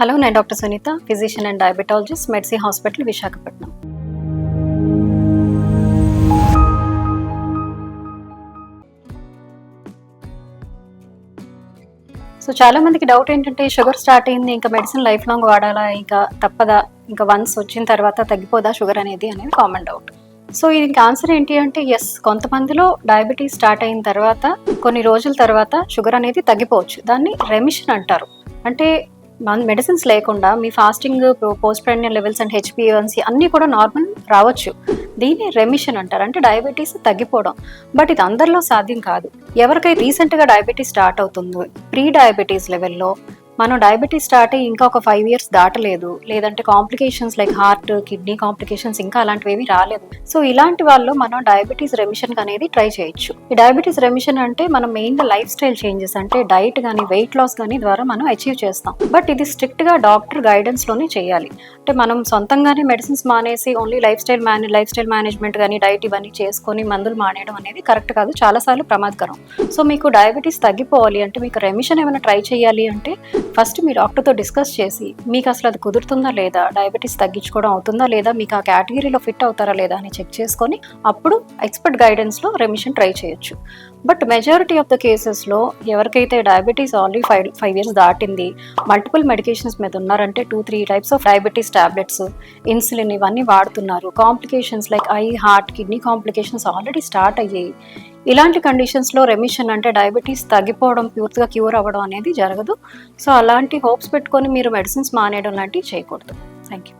Hello, నేను doctor Sunitha, physician and diabetologist, మెడ్సీ hospital, Visakhapatnam. So చాలా మందికి డౌట్ ఏంటంటే, షుగర్ స్టార్ట్ అయింది, ఇంకా మెడిసిన్ లైఫ్ లాంగ్ వాడాలా, ఇంకా తప్పదా, ఇంకా వన్స్ వచ్చిన తర్వాత తగ్గిపోదా షుగర్ అనేది కామన్ డౌట్. సో దీనికి ఆన్సర్ ఏంటి అంటే, ఎస్, కొంతమందిలో డయాబెటీస్ స్టార్ట్ అయిన తర్వాత కొన్ని రోజుల తర్వాత షుగర్ అనేది తగ్గిపోవచ్చు. దాన్ని రెమిషన్ అంటారు. అంటే మన మెడిసిన్స్ లేకుండా మీ fasting, post prandial levels and H B A one C అన్నీ కూడా నార్మల్ రావచ్చు. దీన్ని రెమిషన్ అంటారు, అంటే డయాబెటీస్ తగ్గిపోవడం. బట్ ఇది అందరిలో సాధ్యం కాదు. ఎవరికైతే రీసెంట్గా డయాబెటీస్ స్టార్ట్ అవుతుందో, ప్రీ డయాబెటీస్ లెవెల్లో, మనం డయాబెటీస్ స్టార్ట్ అయ్యి ఇంకా ఒక 5 years దాటలేదు, లేదంటే complications like heart, kidney complications ఇంకా అలాంటివి రాలేదు. సో ఇలాంటి వాళ్ళు మనం డయాబెటీస్ రెమిషన్ అనేది ట్రై చేయొచ్చు. ఈ డయాబెటీస్ రెమిషన్ అంటే మనం మెయిన్గా లైఫ్ స్టైల్ చేంజెస్, అంటే డైట్ కానీ వెయిట్ లాస్ కానీ ద్వారా మనం అచీవ్ చేస్తాం. బట్ ఇది స్ట్రిక్ట్గా డాక్టర్ గైడెన్స్లోనే చేయాలి. అంటే మనం సొంతంగానే మెడిసిన్స్ మానేసి ఓన్లీ లైఫ్ స్టైల్ మేనేజ్మెంట్ కానీ డైట్ ఇవన్నీ చేసుకొని మందులు మానేయడం అనేది కరెక్ట్ కాదు, చాలాసార్లు ప్రమాదకరం. సో మీకు డయాబెటీస్ తగ్గిపోవాలి అంటే, మీకు రెమిషన్ ఏమైనా ట్రై చేయాలి అంటే, ఫస్ట్ మీ డాక్టర్తో డిస్కస్ చేసి మీకు అసలు అది కుదురుతుందా లేదా, డయాబెటీస్ తగ్గించుకోవడం అవుతుందా లేదా, మీకు ఆ కేటగిరీలో ఫిట్ అవుతారా లేదా అని చెక్ చేసుకొని అప్పుడు ఎక్స్పర్ట్ గైడెన్స్లో రెమిషన్ ట్రై చేయొచ్చు. బట్ మెజారిటీ ఆఫ్ ద కేసెస్లో ఎవరికైతే డయాబెటీస్ ఆల్రెడీ 5 years దాటింది, మల్టిపుల్ మెడికేషన్స్ మీద ఉన్నారంటే 2-3 types of diabetes tablets, insulin ఇవన్నీ వాడుతున్నారు, complications like I, heart, kidney complications already start అయ్యాయి, ఇలాంటి కండిషన్స్లో రెమిషన్ అంటే డయాబెటీస్ తగ్గిపోవడం, పూర్తిగా క్యూర్ అవ్వడం అనేది జరగదు. సో అలాంటి హోప్స్ పెట్టుకొని మీరు మెడిసిన్స్ మానేయడం లాంటివి చేయకూడదు. Thank you.